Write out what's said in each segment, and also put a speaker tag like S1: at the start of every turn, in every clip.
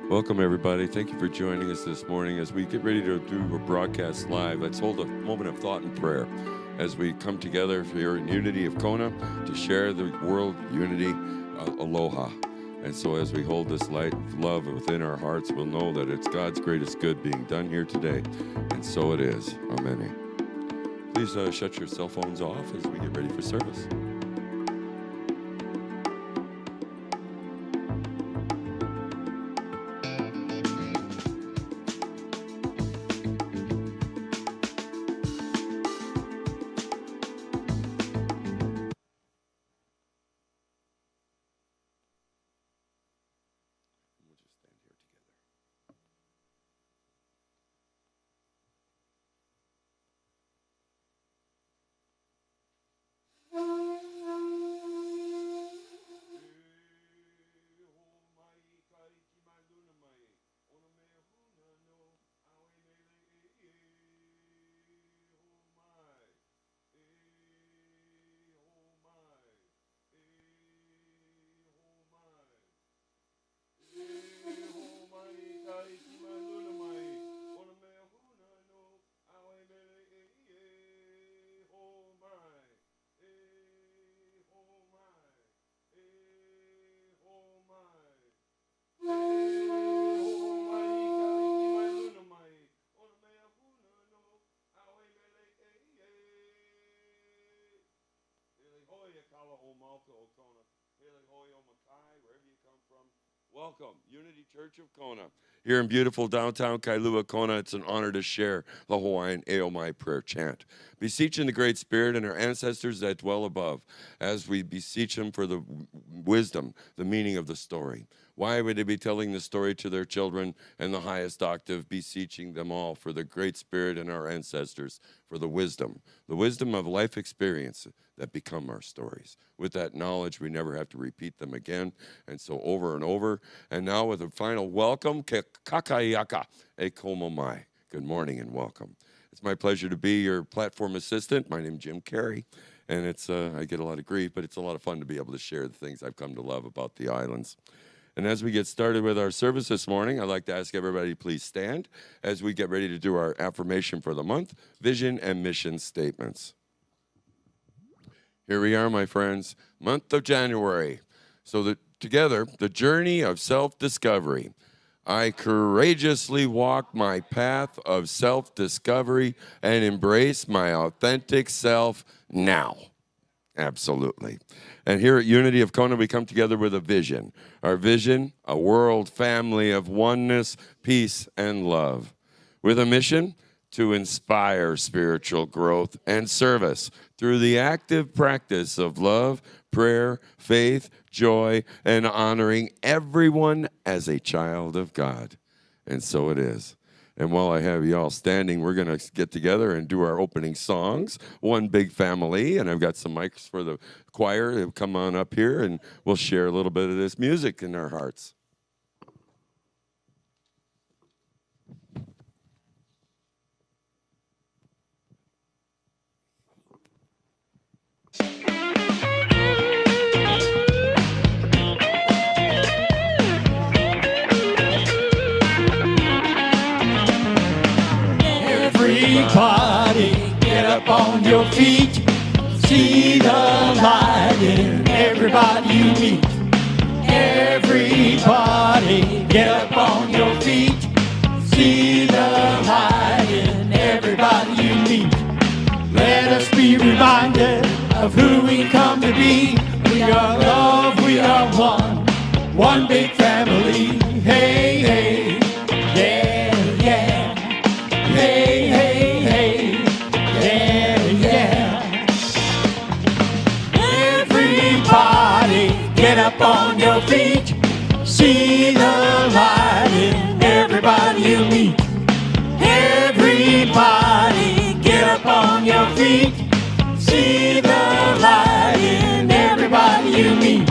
S1: Welcome, everybody. Thank you for joining us this morning. As we get ready to do a broadcast live, let's hold a moment of thought and prayer as we come together here in Unity of Kona to share the world unity, aloha. And so as we hold this light of love within our hearts, we'll know that it's God's greatest good being done here today. And so it is. Amen. Please shut your cell phones off as we get ready for service. Welcome, Unity Church of Kona. Here in beautiful downtown Kailua, Kona, it's an honor to share the Hawaiian Aomai prayer chant. Beseeching the Great Spirit and our ancestors that dwell above, as we beseech them for the wisdom, the meaning of the story. Why would they be telling the story to their children in the highest octave, beseeching them all for the Great Spirit and our ancestors for the wisdom of life experience that become our stories. With that knowledge, we never have to repeat them again, and so over and over. And now with a final welcome, ke kakaiaka e komo mai. Good morning and welcome. It's my pleasure to be your platform assistant. My name is Jim Carey, and it's I get a lot of grief, but it's a lot of fun to be able to share the things I've come to love about the islands. And as we get started with our service this morning, I'd like to ask everybody to please stand as we get ready to do our affirmation for the month, vision and mission statements. Here we are, my friends, month of January. So that together, the journey of self-discovery. I courageously walk my path of self-discovery and embrace my authentic self now. Absolutely. And here at Unity of Kona, we come together with a vision. Our vision, a world family of oneness, peace, and love. With a mission to inspire spiritual growth and service through the active practice of love, prayer, faith, joy, and honoring everyone as a child of God. And so it is. And while I have you all standing, we're going to get together and do our opening songs, One Big Family. And I've got some mics for the choir to come on up here, and we'll share a little bit of this music in our hearts.
S2: Everybody, get up on your feet. See the light in everybody you meet. Everybody, get up on your feet. See the light in everybody you meet. Let us be reminded of who we come to be. We are love, we are one big family. Hey, hey, yeah, yeah. Hey, hey, hey, yeah, yeah. Everybody, get up on your feet. See the light in everybody you meet. Everybody, get up on your feet. See the light in everybody you meet.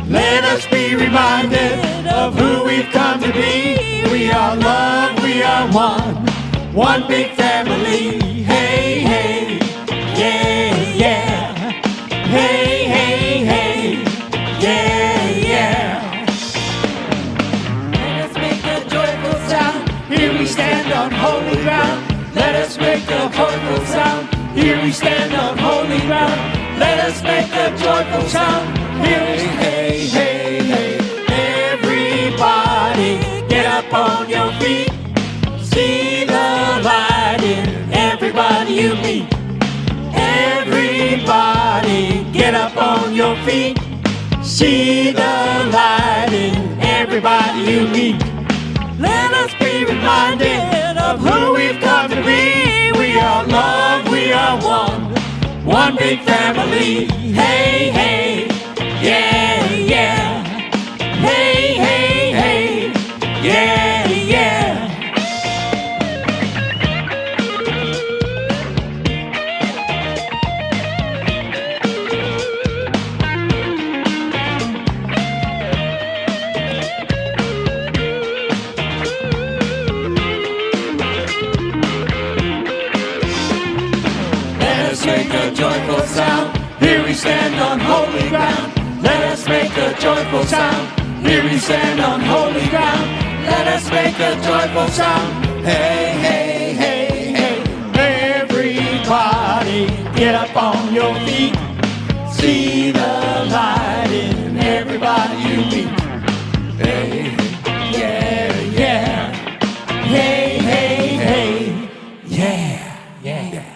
S2: Let us be reminded of who we've come to be. We are love, we are one big family. Hey, hey, yeah, yeah. Hey, hey, hey, yeah, yeah. Let us make a joyful sound. Here we stand on holy ground. Let us make a joyful sound. Here we, hey, hey, hey. Everybody, get up on your feet. See the light in everybody you meet. Everybody, get up on your feet. See the light in everybody you meet. Let us be reminded of who we've come to be. We are love, we are one big family. Hey, hey, yeah, yeah. Hey, hey, hey, yeah, yeah. Make a joyful sound. Here we stand on holy ground. Let us make a joyful sound. Here we stand on holy ground. Let us make a joyful sound. Hey, hey, hey, hey. Everybody, get up on your feet. See the light in everybody you meet. Hey, yeah, yeah. Hey, hey, hey. Yeah, yeah.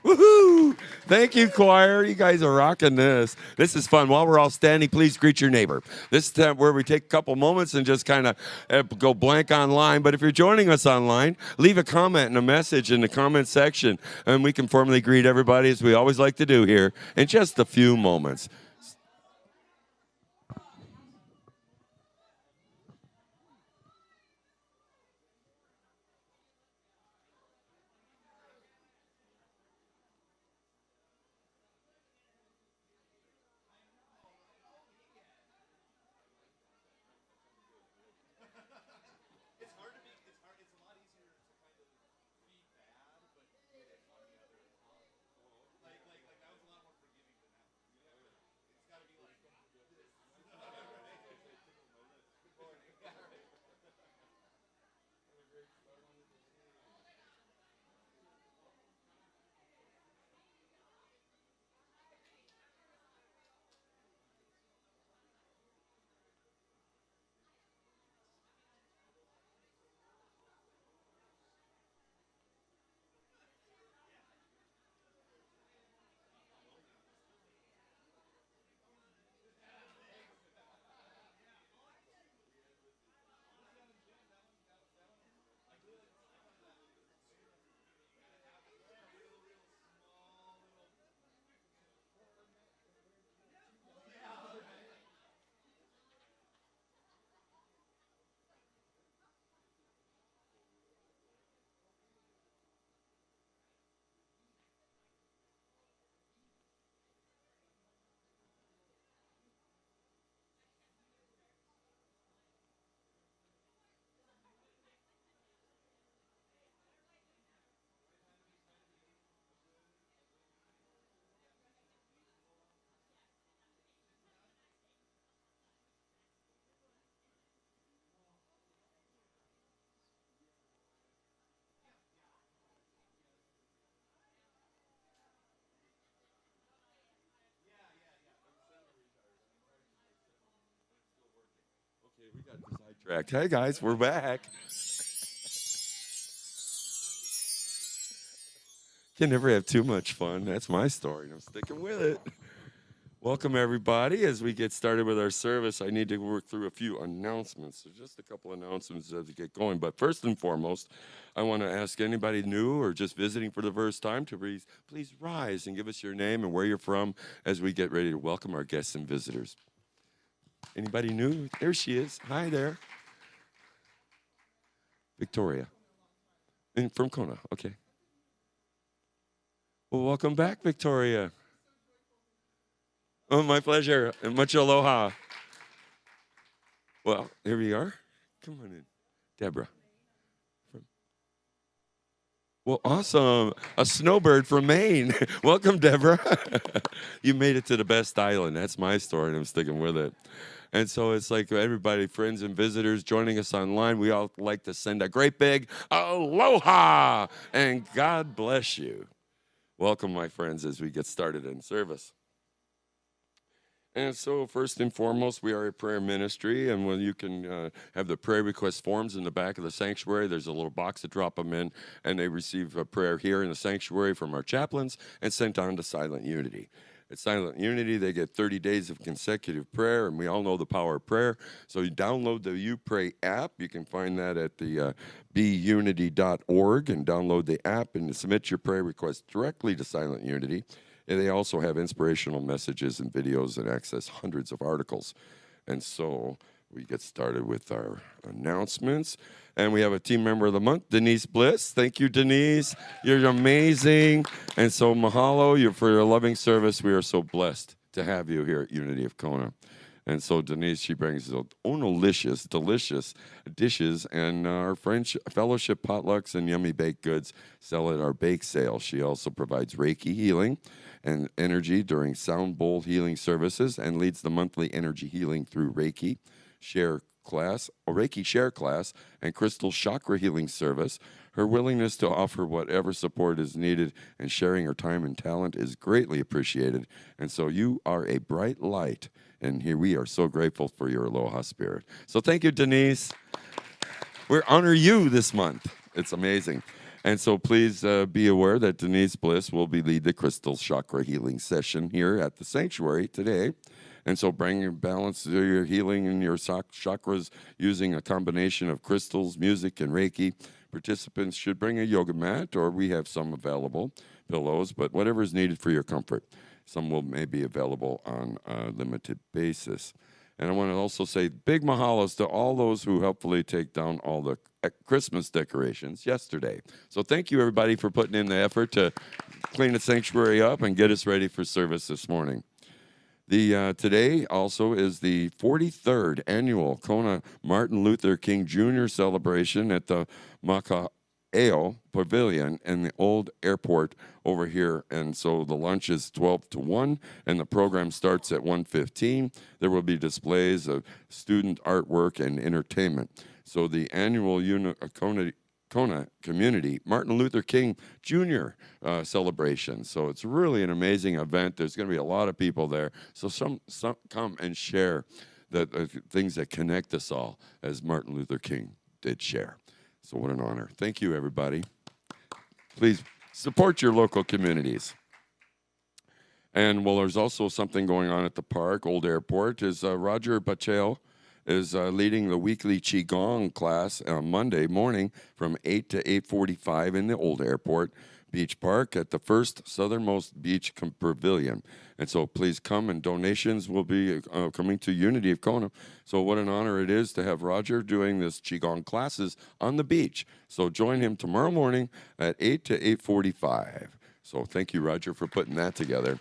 S1: Woohoo! Thank you, choir. You guys are rocking this. This is fun. While we're all standing, please greet your neighbor. This is where we take a couple moments and just kind of go blank online. But if you're joining us online, leave a comment and a message in the comment section, and we can formally greet everybody, as we always like to do here, in just a few moments. We got sidetracked. Hey guys, we're back. Can never have too much fun. That's my story, and I'm sticking with it. Welcome everybody. As we get started with our service, I need to work through a few announcements. So just a couple announcements as we get going. But first and foremost, I want to ask anybody new or just visiting for the first time to please rise and give us your name and where you're from as we get ready to welcome our guests and visitors. Anybody new? There she is. Hi there. Victoria. From Kona. Okay. Well, welcome back, Victoria. Oh, my pleasure. And much aloha. Well, here we are. Come on in. Deborah. Well, awesome. A snowbird from Maine. Welcome, Deborah. You made it to the best island. That's my story, and I'm sticking with it. And so it's like everybody, friends and visitors joining us online, we all like to send a great big aloha and God bless you. Welcome, my friends, as we get started in service. And so, first and foremost, we are a prayer ministry, and when you can have the prayer request forms in the back of the sanctuary, there's a little box to drop them in, and they receive a prayer here in the sanctuary from our chaplains and sent on to Silent Unity. At Silent Unity, they get 30 days of consecutive prayer, and we all know the power of prayer. So you download the You Pray app. You can find that at the beunity.org and download the app and submit your prayer request directly to Silent Unity. And they also have inspirational messages and videos and access hundreds of articles. And so we get started with our announcements. And we have a team member of the month, Denise Bliss. Thank you, Denise. You're amazing. And so mahalo for your loving service. We are so blessed to have you here at Unity of Kona. And so Denise, she brings the delicious dishes and our fellowship potlucks and yummy baked goods sell at our bake sale. She also provides Reiki healing and energy during sound bowl healing services and leads the monthly energy healing through Reiki share class and crystal chakra healing service. Her willingness to offer whatever support is needed and sharing her time and talent is greatly appreciated. And so you are a bright light. And here we are so grateful for your aloha spirit. So thank you, Denise. We honor you this month. It's amazing. And so please be aware that Denise Bliss will be lead the crystal chakra healing session here at the sanctuary today. And so bring your balance to your healing in your chakras using a combination of crystals, music, and Reiki. Participants should bring a yoga mat, or we have some available, pillows, but whatever is needed for your comfort. Some may be available on a limited basis. And I want to also say big mahalos to all those who helpfully take down all the Christmas decorations yesterday. So thank you, everybody, for putting in the effort to clean the sanctuary up and get us ready for service this morning. Today also is the 43rd annual Kona Martin Luther King Jr. celebration at the Maka'eo Pavilion in the old airport over here. And so the lunch is 12 to 1, and the program starts at 1:15. There will be displays of student artwork and entertainment. So the annual Kona Community Martin Luther King Jr. Celebration. So it's really an amazing event. There's going to be a lot of people there. So some come and share the things that connect us all, as Martin Luther King did share. So what an honor. Thank you, everybody. Please support your local communities. And well, there's also something going on at the park, Old Airport, is Roger Bachel is leading the weekly Qigong class on Monday morning from 8 to 8:45 in the Old Airport Beach Park at the first southernmost beach pavilion. And so please come, and donations will be coming to Unity of Kona. So what an honor it is to have Roger doing this Qigong classes on the beach. So join him tomorrow morning at 8 to 8:45. So thank you, Roger, for putting that together.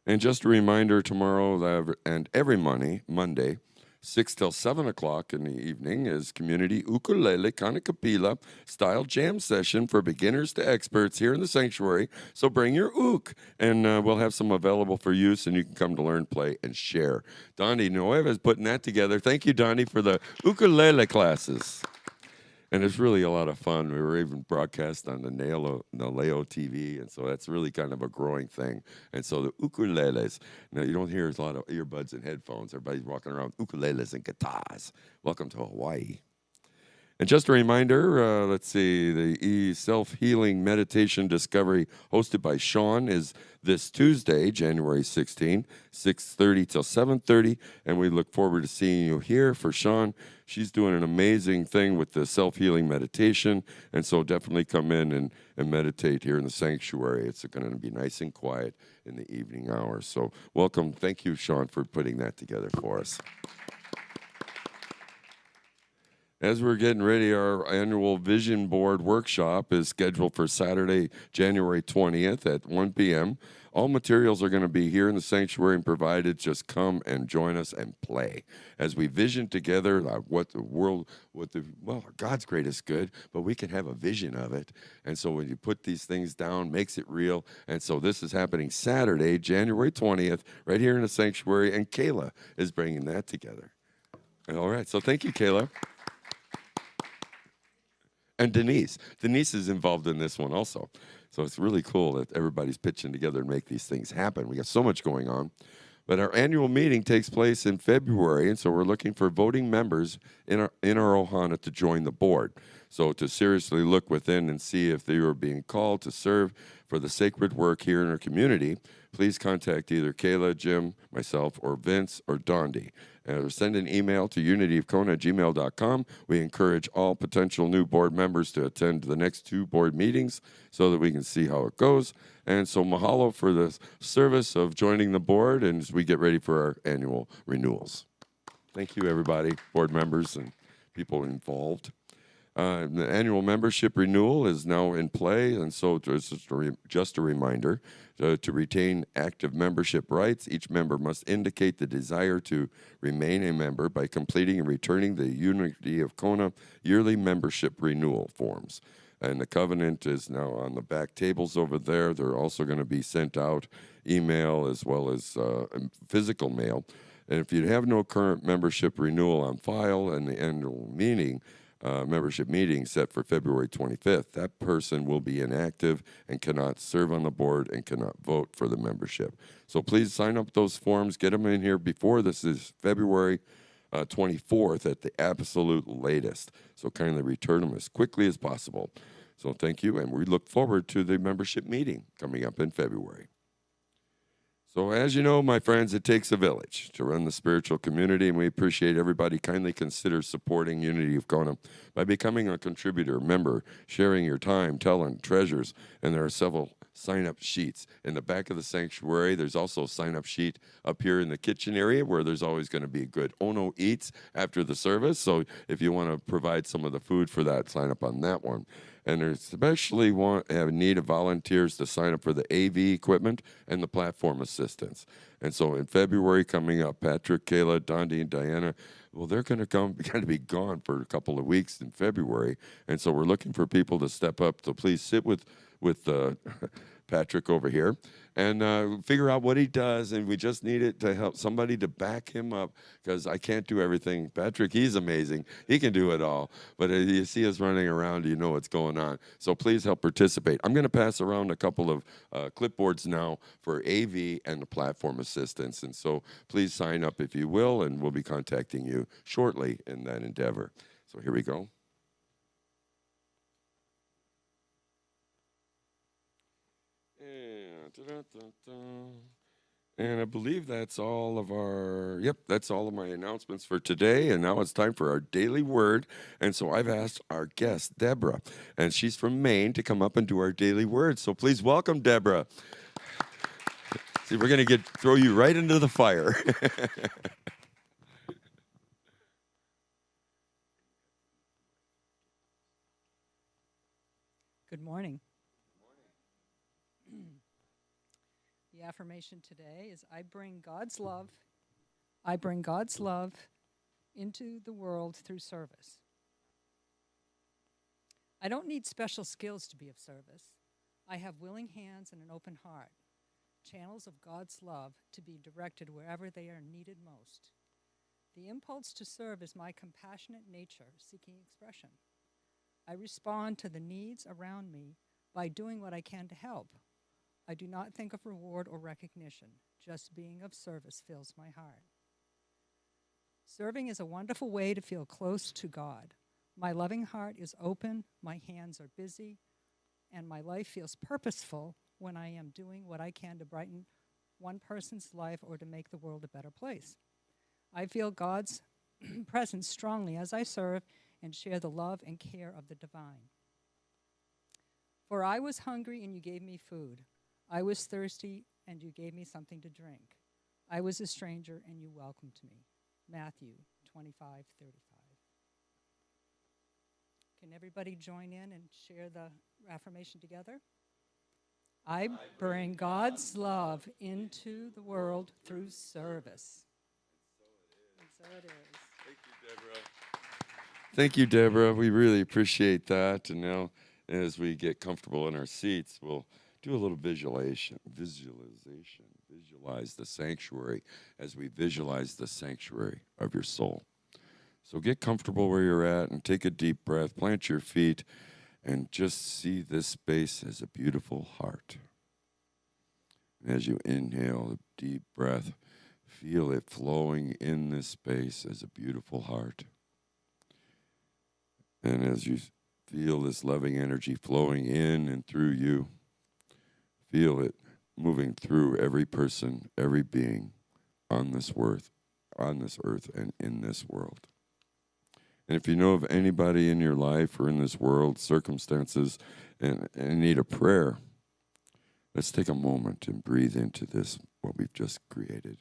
S1: And just a reminder, tomorrow and every Monday, 6 till 7 o'clock in the evening is Community Ukulele Kanakapila style jam session for beginners to experts here in the sanctuary. So bring your uk, and we'll have some available for use, and you can come to learn, play, and share. Donnie Nueva is putting that together. Thank you, Donnie, for the ukulele classes. And it's really a lot of fun. We were even broadcast on the Naleo TV, and so that's really kind of a growing thing. And so the ukuleles, now you don't hear a lot of earbuds and headphones. Everybody's walking around with ukuleles and guitars. Welcome to Hawaii. And just a reminder, let's see, the self-healing meditation discovery hosted by Sean is this Tuesday, January 16, 6:30 till 7:30, and we look forward to seeing you here. For Sean, she's doing an amazing thing with the self-healing meditation, and so definitely come in and meditate here in the sanctuary. It's going to be nice and quiet in the evening hours. So welcome. Thank you, Sean, for putting that together for us. As we're getting ready, our annual Vision Board workshop is scheduled for Saturday, January 20th at 1 p.m. All materials are going to be here in the sanctuary and provided. Just come and join us and play as we vision together what the world, God's greatest good, but we can have a vision of it. And so when you put these things down, makes it real. And so this is happening Saturday, January 20th, right here in the sanctuary. And Kayla is bringing that together. All right. So thank you, Kayla. And Denise. Denise is involved in this one also. So it's really cool that everybody's pitching together and make these things happen. We got so much going on. But our annual meeting takes place in February, and so we're looking for voting members in our Ohana to join the board. So to seriously look within and see if they are being called to serve for the sacred work here in our community, please contact either Kayla, Jim, myself, or Vince, or Dondi. Or send an email to unityofkona@gmail.com. We encourage all potential new board members to attend the next 2 board meetings so that we can see how it goes. And so mahalo for the service of joining the board and as we get ready for our annual renewals. Thank you, everybody, board members and people involved. The annual membership renewal is now in play, and so just a reminder, to retain active membership rights, each member must indicate the desire to remain a member by completing and returning the Unity of Kona yearly membership renewal forms. And the covenant is now on the back tables over there. They're also going to be sent out email as well as physical mail. And if you have no current membership renewal on file and the annual meeting, membership meeting set for February 25th, that person will be inactive and cannot serve on the board and cannot vote for the membership. So please sign up those forms, get them in here before this is February 24th at the absolute latest. So kindly return them as quickly as possible. So thank you, and we look forward to the membership meeting coming up in February. So as you know, my friends, it takes a village to run the spiritual community, and we appreciate everybody kindly consider supporting Unity of Kona by becoming a contributor, member, sharing your time, talent, treasures, and there are several sign-up sheets in the back of the sanctuary. There's also a sign-up sheet up here in the kitchen area where there's always going to be good Ono Eats after the service, so if you want to provide some of the food for that, sign up on that one. And there's especially have need of volunteers to sign up for the AV equipment and the platform assistance. And so in February coming up, Patrick, Kayla, Dondi, and Diana, well, they're going to be gone for a couple of weeks in February. And so we're looking for people to step up. So please sit with Patrick over here and figure out what he does. And we just need it to help somebody to back him up because I can't do everything. Patrick, he's amazing. He can do it all. But you see us running around, you know what's going on. So please help participate. I'm going to pass around a couple of clipboards now for AV and the platform assistance. And so please sign up if you will, and we'll be contacting you shortly in that endeavor. So here we go. And I believe that's all of that's all of my announcements for today. And now it's time for our daily word. And so I've asked our guest, Deborah, and she's from Maine, to come up and do our daily word. So please welcome Deborah. See, we're going to throw you right into the fire.
S3: Good morning. The affirmation today is I bring God's love into the world through service. I don't need special skills to be of service. I have willing hands and an open heart, channels of God's love to be directed wherever they are needed most. The impulse to serve is my compassionate nature seeking expression. I respond to the needs around me by doing what I can to help. I do not think of reward or recognition. Just being of service fills my heart. Serving is a wonderful way to feel close to God. My loving heart is open, my hands are busy, and my life feels purposeful when I am doing what I can to brighten one person's life or to make the world a better place. I feel God's presence strongly as I serve and share the love and care of the divine. For I was hungry and you gave me food. I was thirsty, and you gave me something to drink. I was a stranger, and you welcomed me. Matthew 25:35. Can everybody join in and share the affirmation together? I bring God's love into the world through service. And so it is.
S1: Thank you, Deborah. Thank you, Deborah. We really appreciate that. And now, as we get comfortable in our seats, we'll do a little visualization. Visualize the sanctuary as we visualize the sanctuary of your soul. So get comfortable where you're at and take a deep breath. Plant your feet and just see this space as a beautiful heart. And as you inhale a deep breath, feel it flowing in this space as a beautiful heart. And as you feel this loving energy flowing in and through you, feel it moving through every person, every being on this earth, and in this world. And if you know of anybody in your life or in this world, circumstances, and need a prayer, let's take a moment and breathe into this, what we've just created.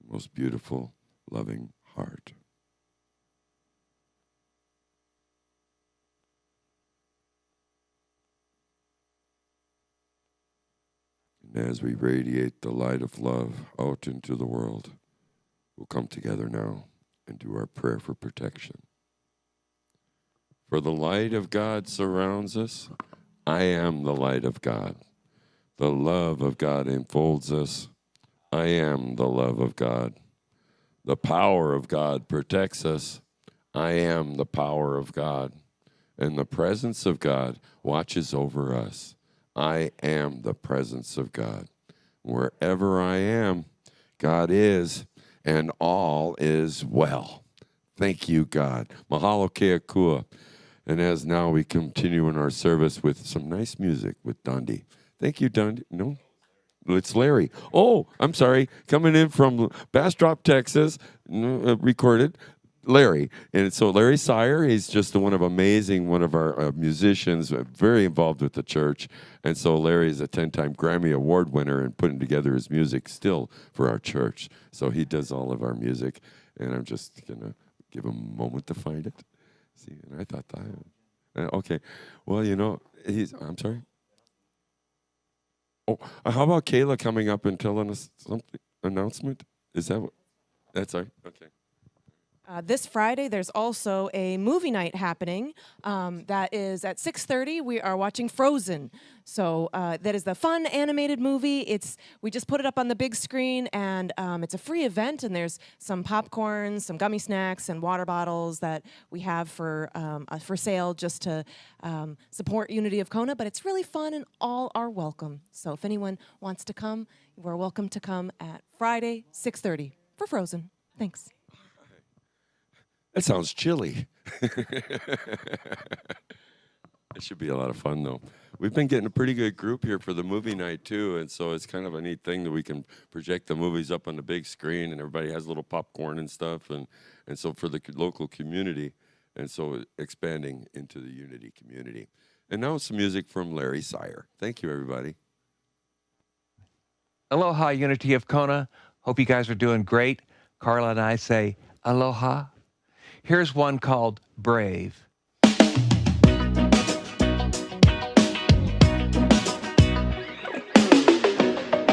S1: The most beautiful, loving heart. And as we radiate the light of love out into the world, we'll come together now and do our prayer for protection. For the light of God surrounds us. I am the light of God. The love of God enfolds us. I am the love of God. The power of God protects us. I am the power of God. And the presence of God watches over us. I am the presence of God. Wherever I am, God is, and all is well. Thank you, God. Mahalo kea kua. And as now we continue in our service with some nice music with Dundee. Thank you, Dundee. No? It's Larry. Oh, I'm sorry. Coming in from Bastrop, Texas, recorded, Larry. And so Larry Sire, he's just one of our musicians, very involved with the church. And so Larry is a 10-time Grammy Award winner and putting together his music still for our church. So he does all of our music. And I'm just going to give him a moment to find it. See, and I thought that. Okay. Well, I'm sorry. Oh, how about Kayla coming up and telling us something, announcement? Is that what? That's all right. Okay.
S4: This Friday, there's also a movie night happening. That is at 6:30. We are watching Frozen. So that is the fun animated movie. We just put it up on the big screen, and it's a free event. And there's some popcorn, some gummy snacks, and water bottles that we have for sale just to support Unity of Kona. But it's really fun, and all are welcome. So if anyone wants to come, we're welcome to come at Friday, 6:30 for Frozen. Thanks.
S1: That sounds chilly. It should be a lot of fun, though. We've been getting a pretty good group here for the movie night, too, and so it's kind of a neat thing that we can project the movies up on the big screen, and everybody has a little popcorn and stuff, and so for the local community, and so expanding into the Unity community. And now some music from Larry Sire. Thank you, everybody.
S5: Aloha, Unity of Kona. Hope you guys are doing great. Carla and I say aloha. Here's one called Brave.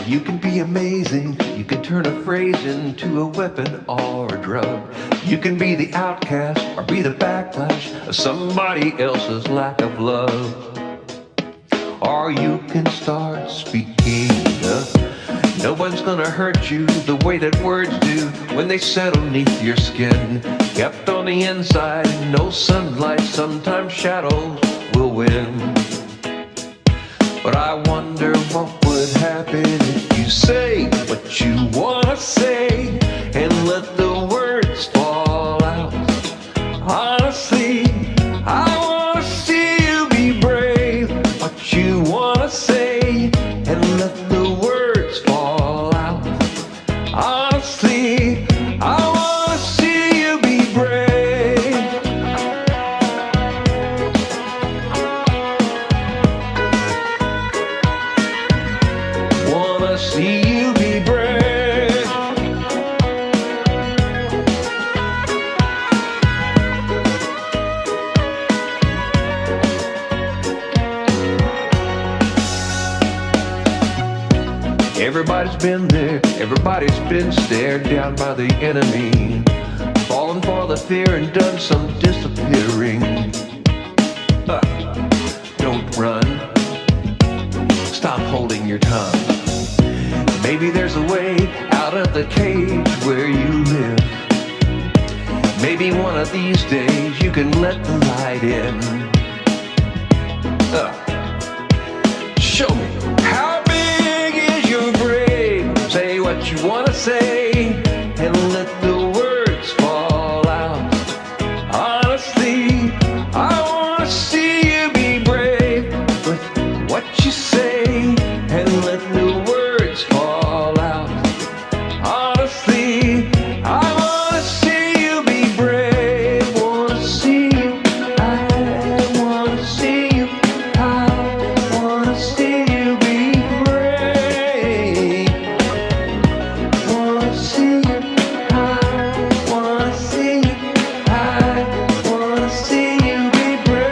S5: You can be amazing. You can turn a phrase into a weapon or a drug. You can be the outcast or be the backlash of somebody else's lack of love. Or you can start speaking up. No one's gonna hurt you the way that words do when they settle neath your skin. Kept on the inside, no sunlight, sometimes shadows will win. But I wonder what would happen if you say what you wanna say and let the words fall out. Honestly, I wanna see you be brave. What you wanna say and let the words fall out. Honestly, I wanna see you be brave. Wanna see you be brave. Everybody's been there, everybody's been stared down by the enemy, fallen for the fear and done some disappearing. Don't run, stop holding your tongue. Maybe there's a way out of the cage where you live. Maybe one of these days you can let the light in. Show me, how big is your grave? Say what you want to say and let the words fall out. Honestly, I want to see you be brave with what you say and let the words fall out. Honestly, I want to see you be brave. Want to see you, I want to see you, I want to see you be brave. Want to see you, I want to see you, I want to see you be brave.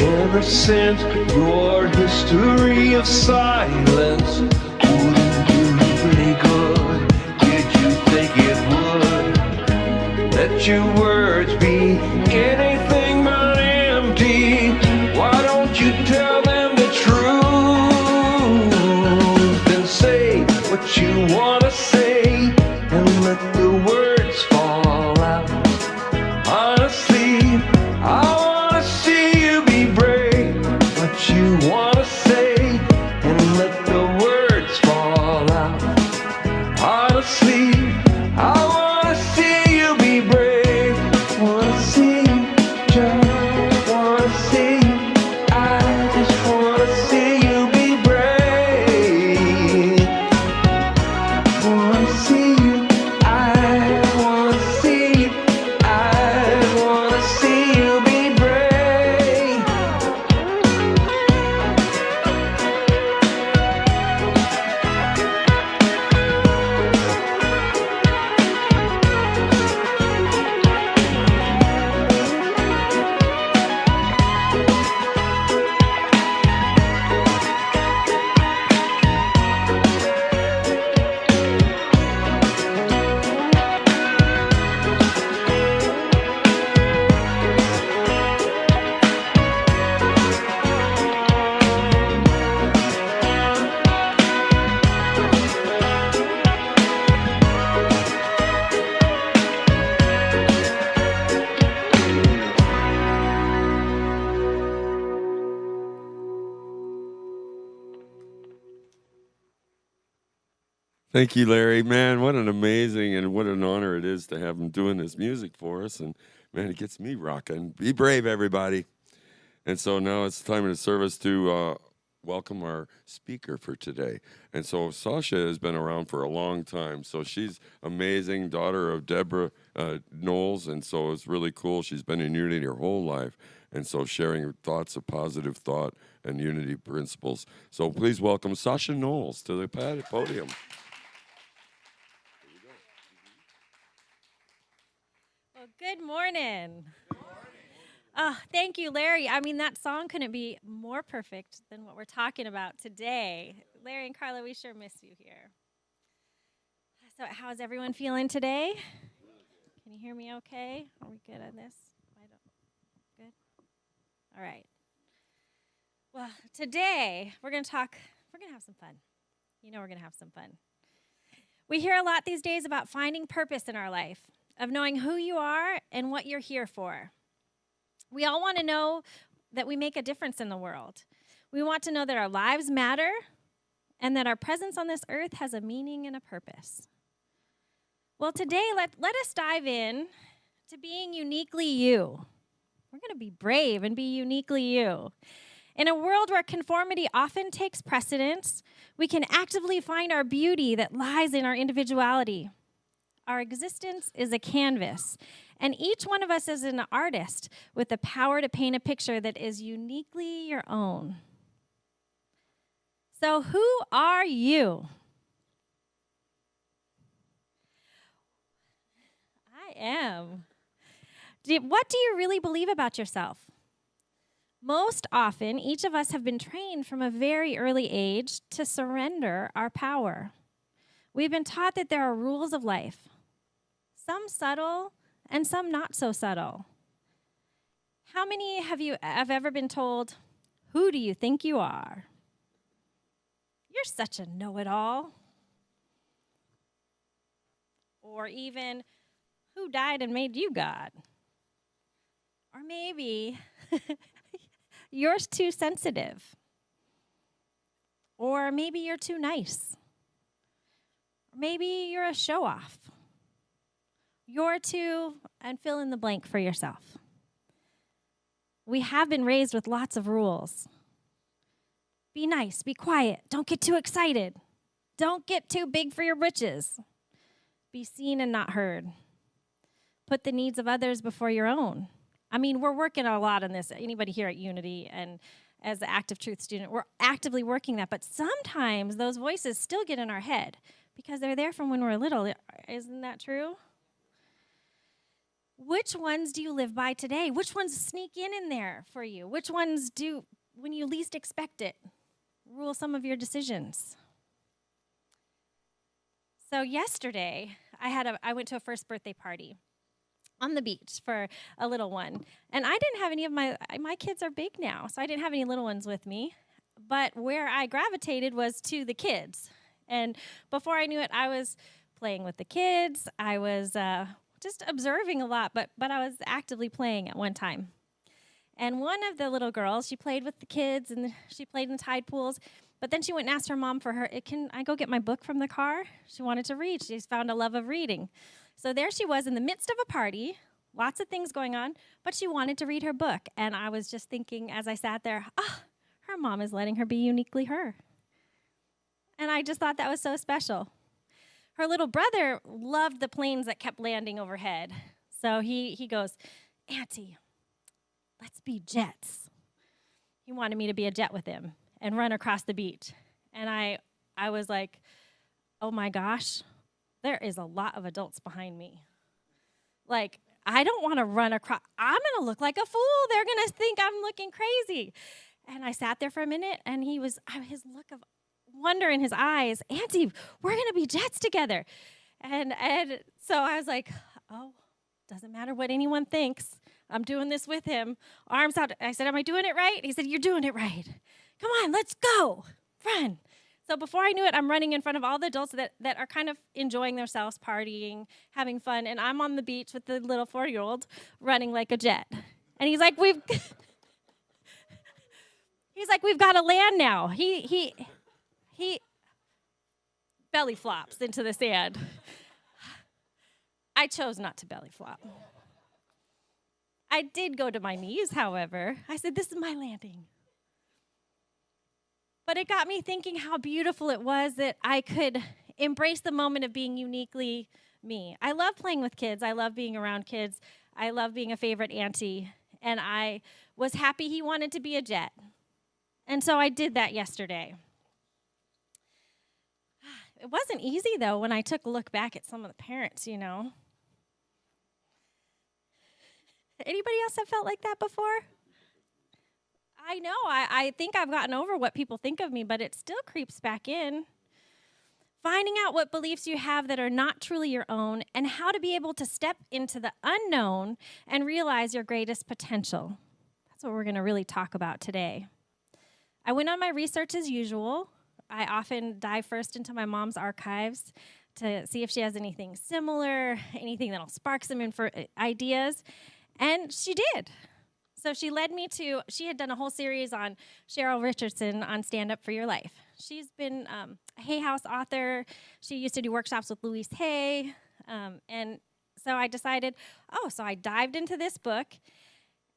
S5: Ever since your history of silence wouldn't do any good, did you think it would? Let your words be anything but empty. Why don't you tell them the truth and say what you want to say and let the words fall out? Honestly, I want to see you be brave. What you want to say and let the words fall out. Honestly, I want to see you be brave. Want to see you, just want to see you. I just want to see you be brave. Want to see you, I want to see you. I want to see you be brave.
S1: Thank you, Larry. Man, what an amazing and what an honor it is to have him doing this music for us. And man, it gets me rocking. Be brave, everybody. And so now it's time in the service to welcome our speaker for today. And so Sasha has been around for a long time. So she's amazing, daughter of Deborah Knowles. And so it's really cool. She's been in unity her whole life. And so sharing her thoughts of positive thought and unity principles. So please welcome Sasha Knowles to the podium.
S6: Well, good morning. Oh, thank you, Larry. I mean, that song couldn't be more perfect than what we're talking about today. Larry and Carla, we sure miss you here. So how's everyone feeling today? Can you hear me okay? Are we good on this? Good? All right. Well, today we're going to have some fun. You know we're going to have some fun. We hear a lot these days about finding purpose in our life, of knowing who you are and what you're here for. We all want to know that we make a difference in the world. We want to know that our lives matter and that our presence on this earth has a meaning and a purpose. Well, today, let us dive in to being uniquely you. We're going to be brave and be uniquely you. In a world where conformity often takes precedence, we can actively find our beauty that lies in our individuality. Our existence is a canvas, and each one of us is an artist with the power to paint a picture that is uniquely your own. So, who are you? I am. What do you really believe about yourself? Most often, each of us have been trained from a very early age to surrender our power. We've been taught that there are rules of life, some subtle and some not so subtle. How many have ever been told, "Who do you think you are? You're such a know-it-all." Or even, "Who died and made you God?" Or maybe, "You're too sensitive." Or maybe you're too nice. Or maybe you're a show-off. You're too, and fill in the blank for yourself. We have been raised with lots of rules. Be nice, be quiet, don't get too excited. Don't get too big for your britches. Be seen and not heard. Put the needs of others before your own. I mean, we're working a lot on this. Anybody here at Unity and as the Active Truth student, we're actively working that. But sometimes those voices still get in our head because they're there from when we're little. Isn't that true? Which ones do you live by today? Which ones sneak in there for you? Which ones do, when you least expect it, rule some of your decisions? So yesterday, I went to a first birthday party on the beach for a little one. And I didn't have any of my kids are big now, so I didn't have any little ones with me. But where I gravitated was to the kids. And before I knew it, I was playing with the kids. I was just observing a lot, but I was actively playing at one time. And one of the little girls, she played with the kids, and she played in the tide pools. But then she went and asked her mom can I go get my book from the car? She wanted to read. She's found a love of reading. So there she was in the midst of a party, lots of things going on, but she wanted to read her book. And I was just thinking as I sat there, her mom is letting her be uniquely her. And I just thought that was so special. Her little brother loved the planes that kept landing overhead. So he goes, "Auntie, let's be jets." He wanted me to be a jet with him and run across the beach. And I was like, oh my gosh, there is a lot of adults behind me. Like, I don't want to run across. I'm going to look like a fool. They're going to think I'm looking crazy. And I sat there for a minute, and his look of wonder in his eyes, "Auntie, we're going to be jets together." And so I was like, oh, doesn't matter what anyone thinks. I'm doing this with him. Arms out. I said, "Am I doing it right?" He said, "You're doing it right. Come on, let's go. Run." So before I knew it, I'm running in front of all the adults that are kind of enjoying themselves, partying, having fun, and I'm on the beach with the little 4-year-old running like a jet. And he's like, we've got to land now. He belly flops into the sand. I chose not to belly flop. I did go to my knees, however. I said, "This is my landing." But it got me thinking how beautiful it was that I could embrace the moment of being uniquely me. I love playing with kids. I love being around kids. I love being a favorite auntie. And I was happy he wanted to be a jet. And so I did that yesterday. It wasn't easy, though, when I took a look back at some of the parents, you know. Anybody else have felt like that before? I know. I think I've gotten over what people think of me, but it still creeps back in. Finding out what beliefs you have that are not truly your own and how to be able to step into the unknown and realize your greatest potential. That's what we're going to really talk about today. I went on my research as usual. I often dive first into my mom's archives to see if she has anything similar, anything that'll spark some ideas, and she did. So she had done a whole series on Cheryl Richardson on Stand Up for Your Life. She's been a Hay House author. She used to do workshops with Louise Hay. And so I decided, so I dived into this book.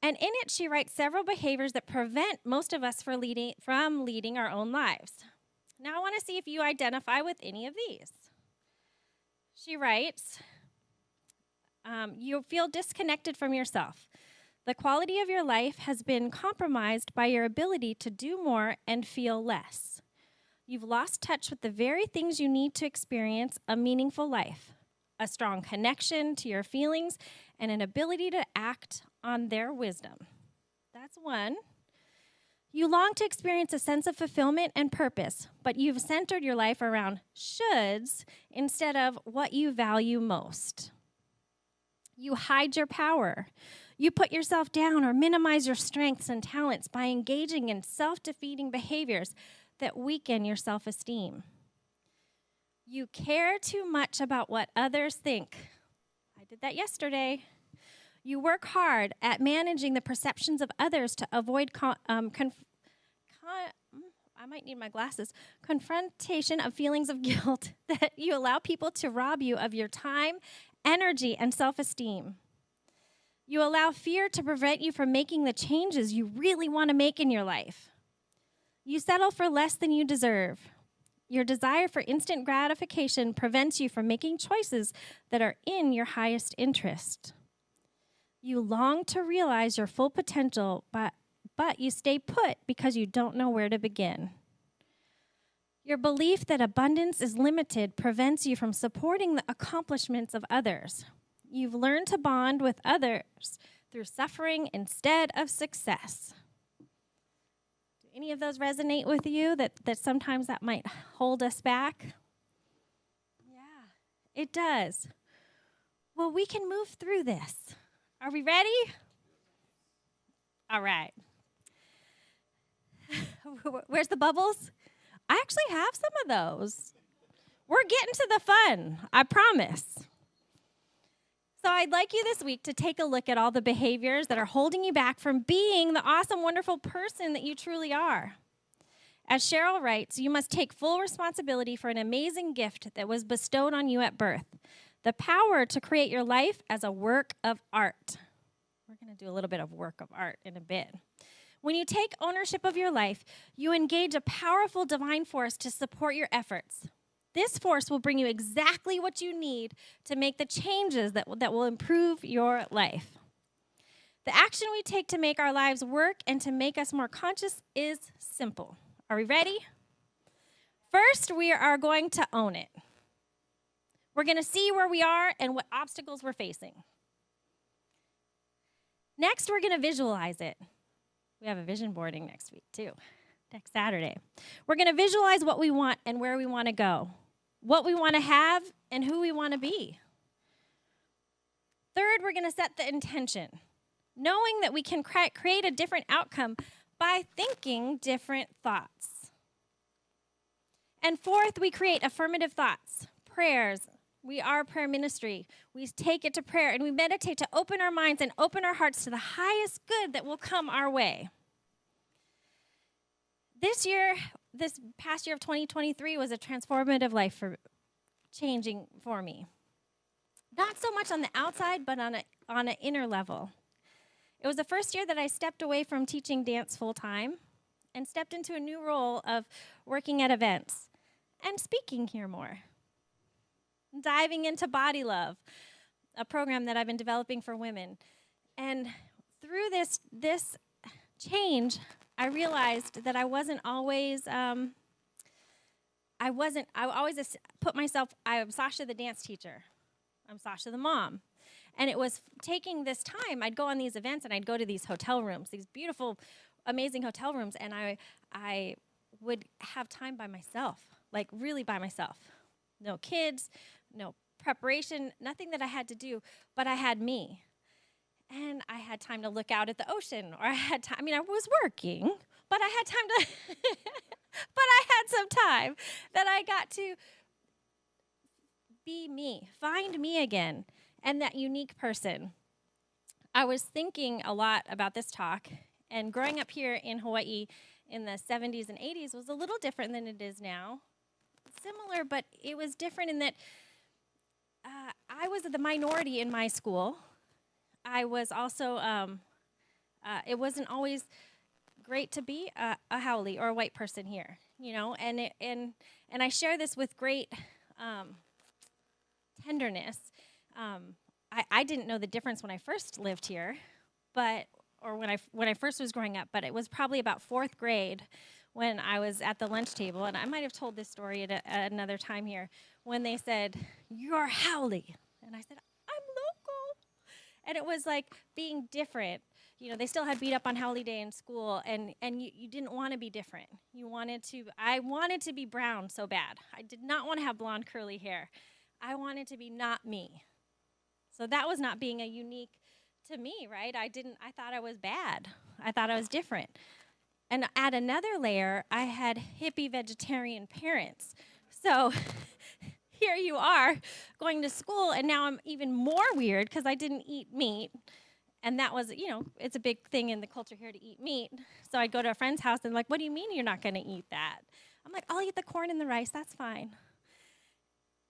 S6: And in it, she writes several behaviors that prevent most of us from leading our own lives. Now I want to see if you identify with any of these. She writes, you feel disconnected from yourself. The quality of your life has been compromised by your ability to do more and feel less. You've lost touch with the very things you need to experience a meaningful life, a strong connection to your feelings, and an ability to act on their wisdom. That's one. You long to experience a sense of fulfillment and purpose, but you've centered your life around shoulds instead of what you value most. You hide your power. You put yourself down or minimize your strengths and talents by engaging in self-defeating behaviors that weaken your self-esteem. You care too much about what others think. I did that yesterday. You work hard at managing the perceptions of others to avoid I might need my glasses. Confrontation of feelings of guilt that you allow people to rob you of your time, energy, and self-esteem. You allow fear to prevent you from making the changes you really want to make in your life. You settle for less than you deserve. Your desire for instant gratification prevents you from making choices that are in your highest interest. You long to realize your full potential, but you stay put because you don't know where to begin. Your belief that abundance is limited prevents you from supporting the accomplishments of others. You've learned to bond with others through suffering instead of success. Do any of those resonate with you, that sometimes that might hold us back? Yeah, it does. Well, we can move through this. Are we ready? All right. Where's the bubbles? I actually have some of those. We're getting to the fun, I promise. So I'd like you this week to take a look at all the behaviors that are holding you back from being the awesome, wonderful person that you truly are. As Cheryl writes, you must take full responsibility for an amazing gift that was bestowed on you at birth. The power to create your life as a work of art. We're going to do a little bit of work of art in a bit. When you take ownership of your life, you engage a powerful divine force to support your efforts. This force will bring you exactly what you need to make the changes that will improve your life. The action we take to make our lives work and to make us more conscious is simple. Are we ready? First, we are going to own it. We're going to see where we are and what obstacles we're facing. Next, we're going to visualize it. We have a vision boarding next week, too, next Saturday. We're going to visualize what we want and where we want to go, what we want to have, and who we want to be. Third, we're going to set the intention, knowing that we can create a different outcome by thinking different thoughts. And fourth, we create affirmative thoughts, prayers. We are a prayer ministry. We take it to prayer and we meditate to open our minds and open our hearts to the highest good that will come our way. This past year of 2023 was a transformative life for changing for me. Not so much on the outside, but on an inner level. It was the first year that I stepped away from teaching dance full time and stepped into a new role of working at events and speaking here more. Diving into Body Love, a program that I've been developing for women. And through this change, I realized that I always put myself, I'm Sasha the dance teacher. I'm Sasha the mom. And it was taking this time, I'd go on these events and I'd go to these hotel rooms, these beautiful, amazing hotel rooms, and I would have time by myself, like really by myself. No kids, no preparation, nothing that I had to do, but I had me. And I had time to look out at the ocean, or I had time, I was working, but I had time to, but I had some time that I got to be me, find me again, and that unique person. I was thinking a lot about this talk, and growing up here in Hawaii in the 70s and 80s was a little different than it is now. Similar, but it was different in that I was the minority in my school. I was also, it wasn't always great to be a haole or a white person here, and I share this with great tenderness. I didn't know the difference when I first lived here, or when I first was growing up, but it was probably about 4th grade when I was at the lunch table, and I might have told this story at another time here, when they said, "You're haole," and I said, "I'm local," and it was like being different, they still had beat up on Holiday Day in school, and you didn't want to be different. I wanted to be brown so bad. I did not want to have blonde curly hair. I wanted to be not me. So that was not being a unique to me, right? I thought I was bad. I thought I was different. And at another layer, I had hippie vegetarian parents. So here you are going to school, and now I'm even more weird because I didn't eat meat. And that was, it's a big thing in the culture here to eat meat. So I'd go to a friend's house and like, what do you mean you're not going to eat that? I'm like, I'll eat the corn and the rice. That's fine.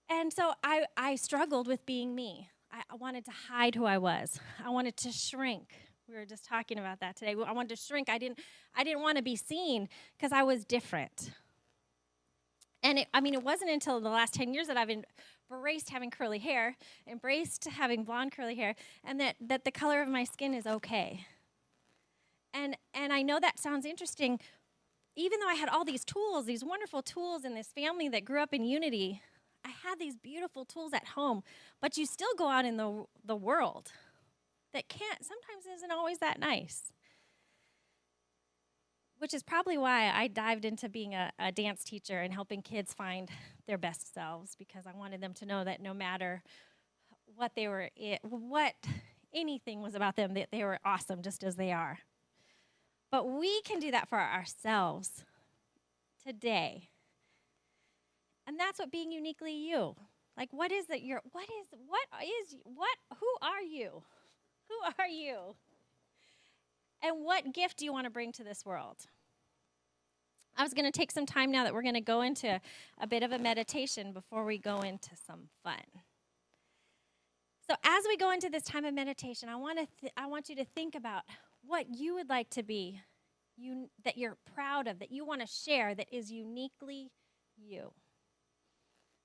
S6: And so I struggled with being me. I wanted to hide who I was. I wanted to shrink. We were just talking about that today. I wanted to shrink. I didn't want to be seen because I was different. And it wasn't until the last 10 years that I've embraced having curly hair, embraced having blonde curly hair, and that the color of my skin is okay. And I know that sounds interesting. Even though I had all these tools, these wonderful tools in this family that grew up in unity, I had these beautiful tools at home, but you still go out in the world that sometimes isn't always that nice. Which is probably why I dived into being a dance teacher and helping kids find their best selves, because I wanted them to know that no matter what anything was about them, that they were awesome just as they are. But we can do that for ourselves today. And that's what being uniquely you. Like, who are you? Who are you? And what gift do you want to bring to this world? I was going to take some time now that we're going to go into a bit of a meditation before we go into some fun. So as we go into this time of meditation, I want you to think about what you would like to be, that you're proud of, that you want to share, that is uniquely you.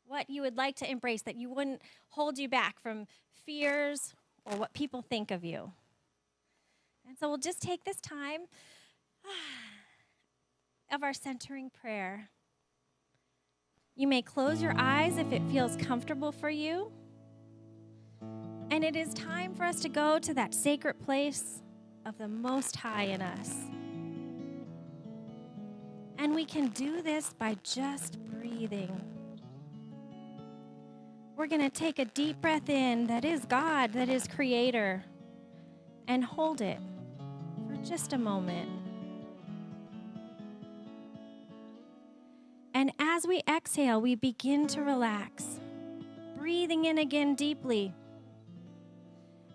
S6: What you would like to embrace, that you wouldn't hold you back from fears or what people think of you. And so we'll just take this time of our centering prayer. You may close your eyes if it feels comfortable for you. And it is time for us to go to that sacred place of the Most High in us. And we can do this by just breathing. We're going to take a deep breath in, that is God, that is Creator, and hold it for just a moment. And as we exhale, we begin to relax, breathing in again deeply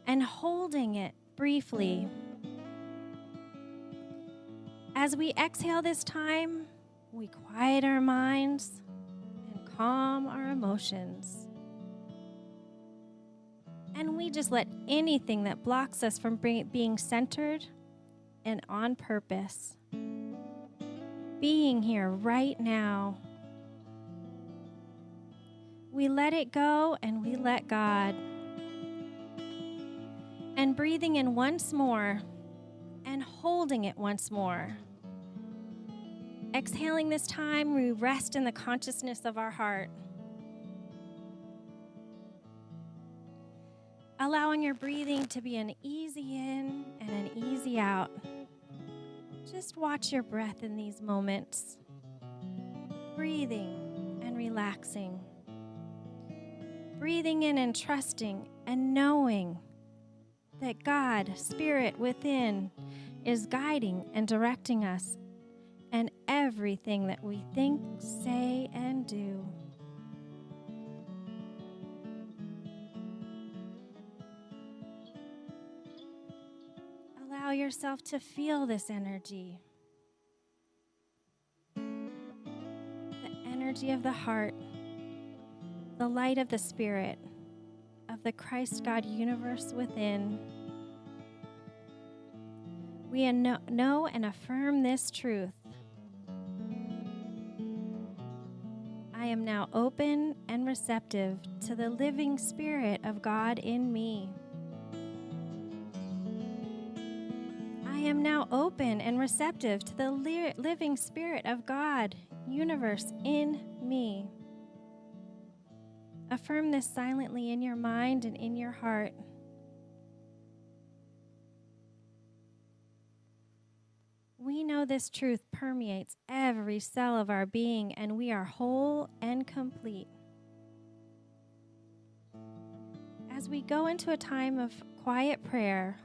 S6: and holding it briefly. As we exhale this time, we quiet our minds and calm our emotions. And we just let anything that blocks us from being centered and on purpose, being here right now, we let it go and we let God. And breathing in once more and holding it once more. Exhaling this time, we rest in the consciousness of our heart. Allowing your breathing to be an easy in and an easy out. Just watch your breath in these moments. Breathing and relaxing. Breathing in and trusting and knowing that God, Spirit within, is guiding and directing us in everything that we think, say, and do. Allow yourself to feel this energy. The energy of the heart, the light of the Spirit, of the Christ God universe within. We know and affirm this truth. I am now open and receptive to the living Spirit of God in me. I am now open and receptive to the living Spirit of God, universe in me. Affirm this silently in your mind and in your heart. know this truth permeates every cell of our being, and we are whole and complete. As we go into a time of quiet prayer,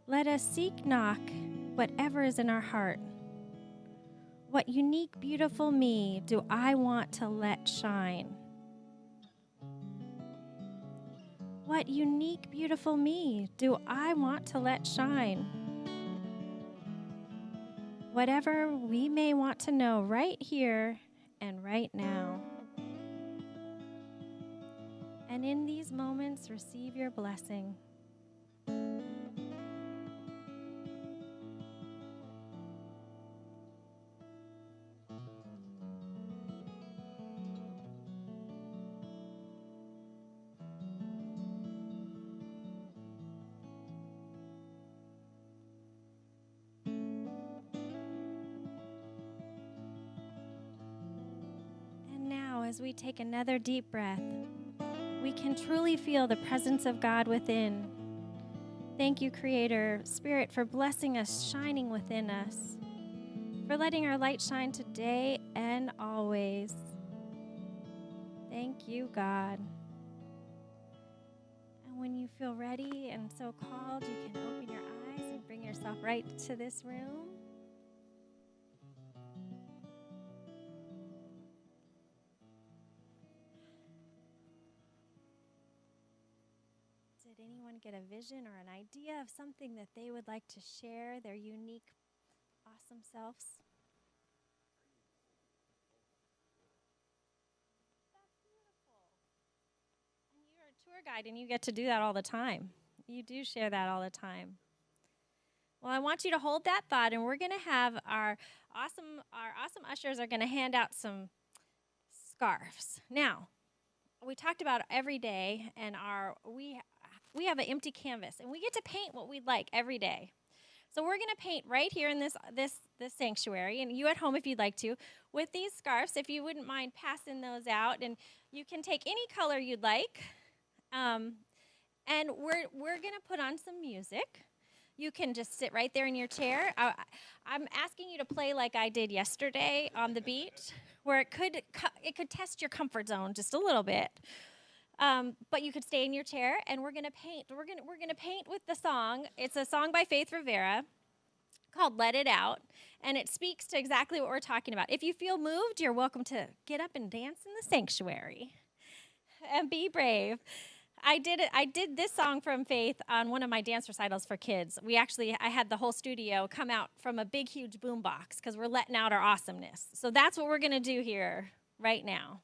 S6: let us seek, knock, whatever is in our heart. What unique, beautiful me do I want to let shine? What unique, beautiful me do I want to let shine? Whatever we may want to know right here and right now. And in these moments, receive your blessing. And now, as we take another deep breath, we can truly feel the presence of God within. Thank you, Creator, Spirit, for blessing us, shining within us, for letting our light shine today and always. Thank you, God. And when you feel ready and so called, you can open your eyes and bring yourself right to this room. Did anyone get a vision or an idea of something that they would like to share, their unique, awesome selves? That's beautiful. And you're a tour guide, and you get to do that all the time. You do share that all the time. Well, I want you to hold that thought, and we're going to have our awesome ushers are going to hand out some scarves. Now, we talked about every day, and we have an empty canvas, and we get to paint what we'd like every day. So we're going to paint right here in this sanctuary, and you at home if you'd like to, with these scarves, if you wouldn't mind passing those out, and you can take any color you'd like. And we're going to put on some music. You can just sit right there in your chair. I'm asking you to play like I did yesterday on the beach, where it could test your comfort zone just a little bit. But you could stay in your chair, and we're gonna paint. We're gonna paint with the song. It's a song by Faith Rivera called "Let It Out," and it speaks to exactly what we're talking about. If you feel moved, you're welcome to get up and dance in the sanctuary, and be brave. I did this song from Faith on one of my dance recitals for kids. I had the whole studio come out from a big, huge boom box because we're letting out our awesomeness. So that's what we're gonna do here right now.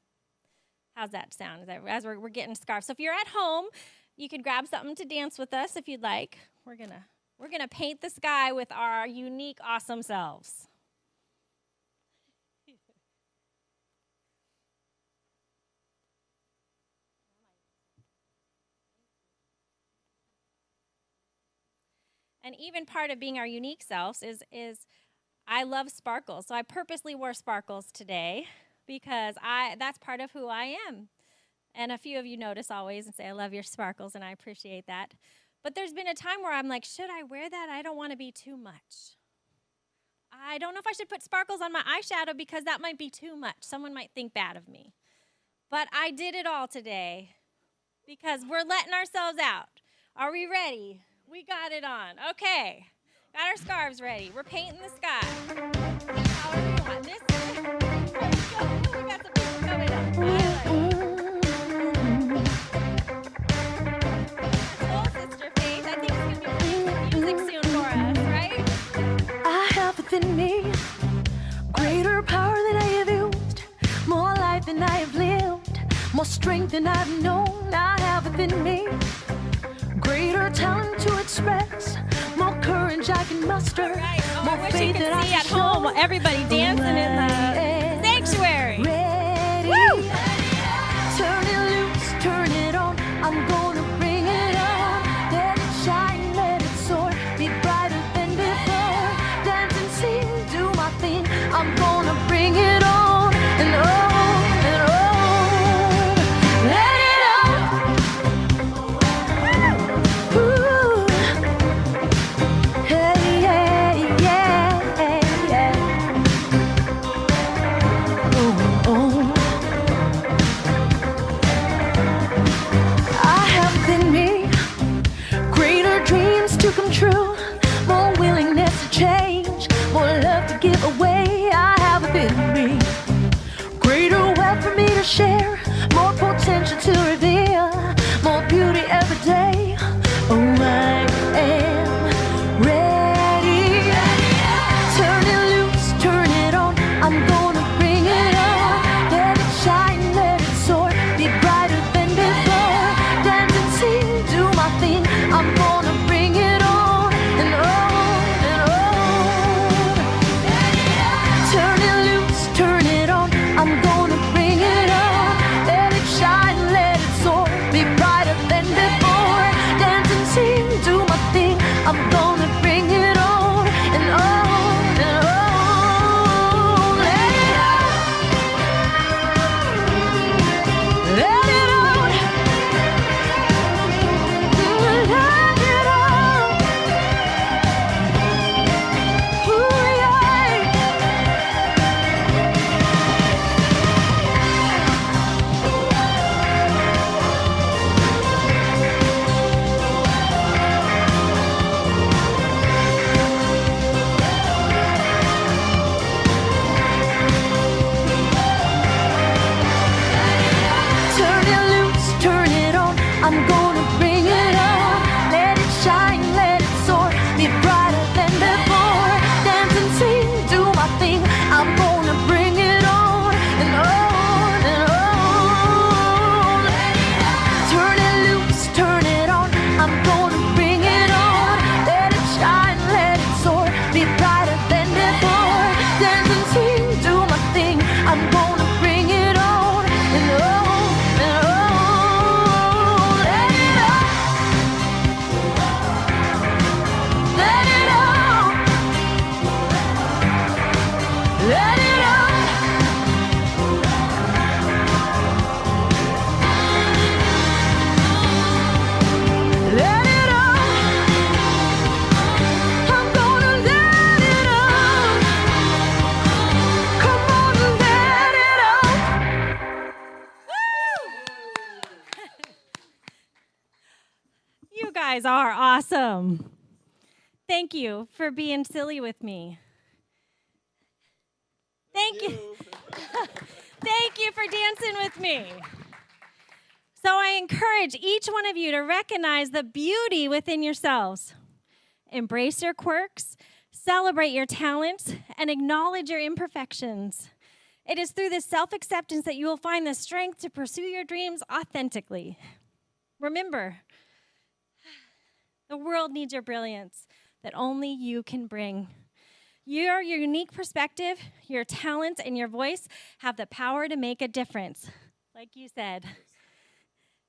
S6: How's that sound? As we're getting scarves. So if you're at home, you can grab something to dance with us if you'd like. We're gonna paint the sky with our unique, awesome selves. And even part of being our unique selves is I love sparkles. So I purposely wore sparkles today because that's part of who I am. And a few of you notice always and say, I love your sparkles, and I appreciate that. But there's been a time where I'm like, should I wear that? I don't want to be too much. I don't know if I should put sparkles on my eyeshadow because that might be too much. Someone might think bad of me. But I did it all today because we're letting ourselves out. Are we ready? We got it on. Okay. Got our scarves ready. We're painting the sky. However you want. This we got some people coming up. I like it. I told Sister Faith, I think she's going to be playing some music soon for us, right?
S7: I have within me greater power than I have used, more life than I have lived, more strength than I've known. I have within me greater talent to express, more courage I can muster,
S6: Right. Oh,
S7: more
S6: I wish
S7: faith
S6: you
S7: that
S6: could
S7: I
S6: see
S7: can
S6: at home
S7: show.
S6: everybody dancing in the sanctuary.
S7: Ready.
S6: Woo!
S7: Turn it loose, turn it on. I'm gonna bring it on. Let it shine, let it soar. Be brighter than before. Dance and sing, do my thing. I'm gonna bring it on and on and on. Let it out. Ooh. Hey, yeah, yeah, yeah.
S6: guys are awesome. Thank you for being silly with me. Thank you. Thank you for dancing with me. So I encourage each one of you to recognize the beauty within yourselves. Embrace your quirks, celebrate your talents, and acknowledge your imperfections. It is through this self-acceptance that you will find the strength to pursue your dreams authentically. Remember, the world needs your brilliance that only you can bring. Your unique perspective, your talents, and your voice have the power to make a difference, like you said.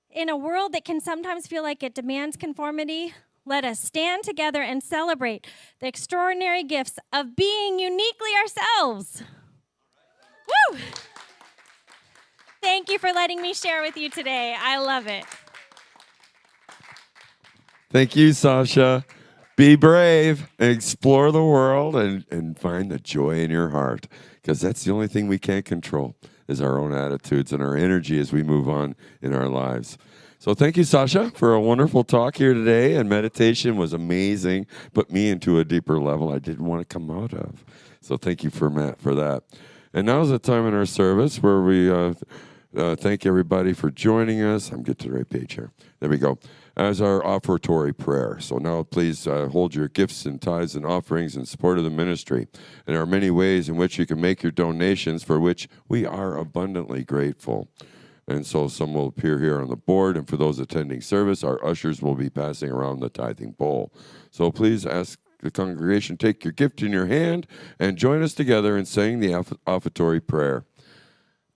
S6: In a world that can sometimes feel like it demands conformity, let us stand together and celebrate the extraordinary gifts of being uniquely ourselves. Woo! Thank you for letting me share with you today. I love it.
S1: Thank you, Sasha. Be brave, explore the world, and find the joy in your heart, because that's the only thing we can't control is our own attitudes and our energy as we move on in our lives. So thank you, Sasha, for a wonderful talk here today, and meditation was amazing, put me into a deeper level I didn't want to come out of. So thank you for that. And now is the time in our service where we thank everybody for joining us. I'm getting to the right page here. There we go. As our offertory prayer. So now please hold your gifts and tithes and offerings in support of the ministry. And there are many ways in which you can make your donations, for which we are abundantly grateful. And so some will appear here on the board, and for those attending service, our ushers will be passing around the tithing bowl. So please ask the congregation, take your gift in your hand and join us together in saying the offertory prayer.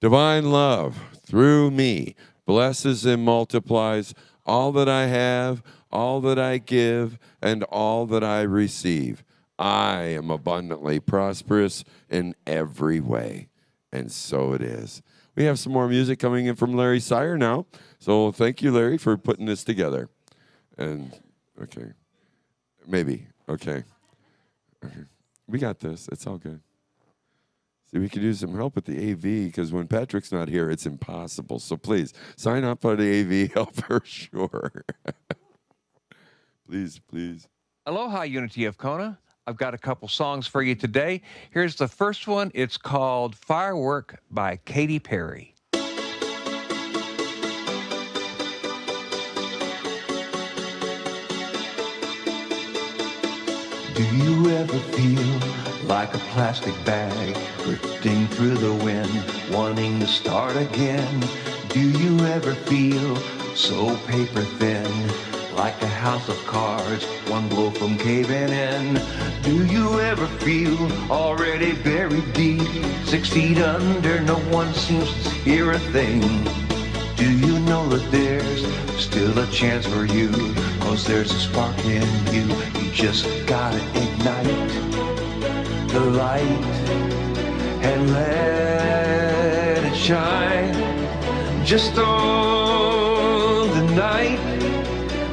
S1: Divine love, through me, blesses and multiplies all that I have, all that I give, and all that I receive. I am abundantly prosperous in every way. And so it is. We have some more music coming in from Larry Sire now. So thank you, Larry, for putting this together. And, okay. Maybe. Okay. We got this. It's all good. See, we could use some help with the AV, because when Patrick's not here, it's impossible. So please, sign up for the AV help for sure. Please, please.
S5: Aloha, Unity of Kona. I've got a couple songs for you today. Here's the first one. It's called Firework by Katy Perry. Do you ever feel like a plastic bag drifting through the wind, wanting to start again? Do you ever feel so paper thin, like a house of cards, one blow from caving in? Do you ever feel already buried deep, 6 feet under, no one seems to hear a thing? Do you know that there's still a chance for you? 'Cause there's a spark in you, you just gotta ignite the light and let it shine. Just on the night,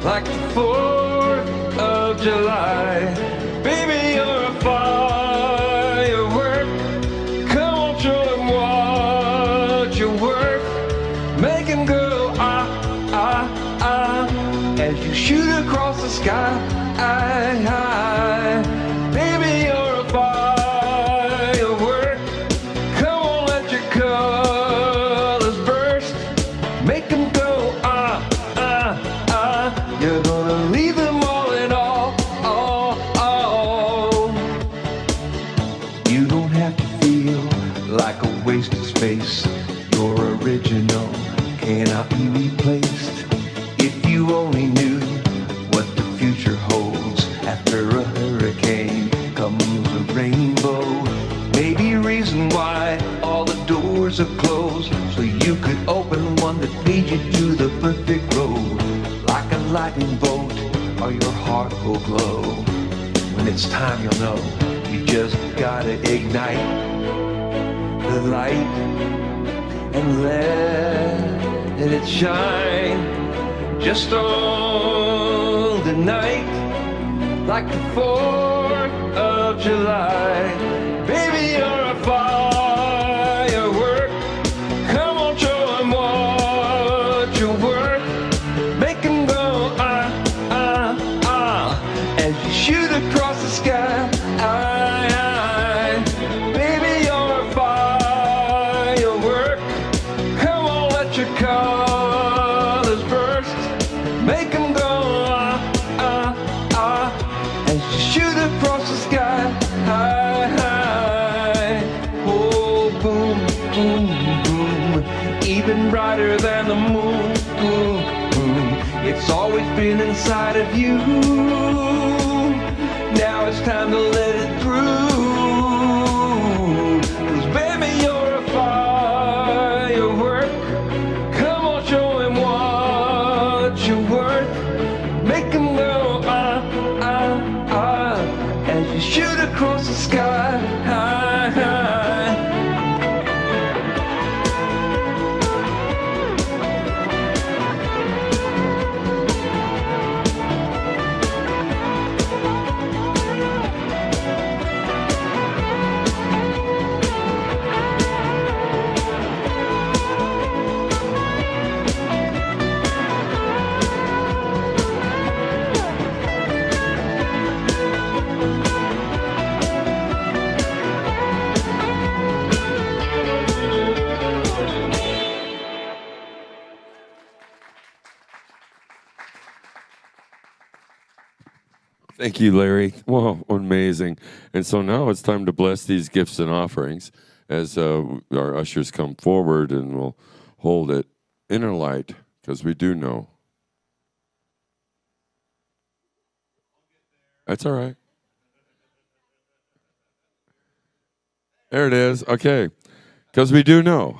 S5: like the 4th of July. Baby, you're a firework. Come on, show them what you're worth. Make them go, ah, ah, ah, as you shoot across the sky. Baby, you're a firework. Come on, let your colors burst. Make them go, ah, ah, ah. You're gonna leave them all in all. You don't have to feel like a waste of space. Your original cannot be replaced. If you only knew what the future holds, after a hurricane comes a rainbow. Maybe a reason why all the doors are closed, so you could open one that leads you to the perfect road. Like a lightning bolt, or your heart will glow. When it's time, you'll know you just gotta ignite the light and let it shine. Just on the night, like the 4th of July. Baby, you're a firework. Come on, show them what you're worth. Make them go, ah, ah, Make them go ah, ah, ah, as you shoot across the sky. High, high. Oh, boom, boom, boom. Even brighter than the moon. Boom, boom. It's always been inside of you. Now it's time to let it through. 'Cause baby, you're a firework. Come on, show him what you're worth. Make him go ah, ah, ah, as you shoot across the sky. High, high.
S1: Thank you, Larry. Wow, amazing. And so now it's time to bless these gifts and offerings as our ushers come forward, and we'll hold it in a light because we do know. That's all right. There it is. Okay. Because we do know,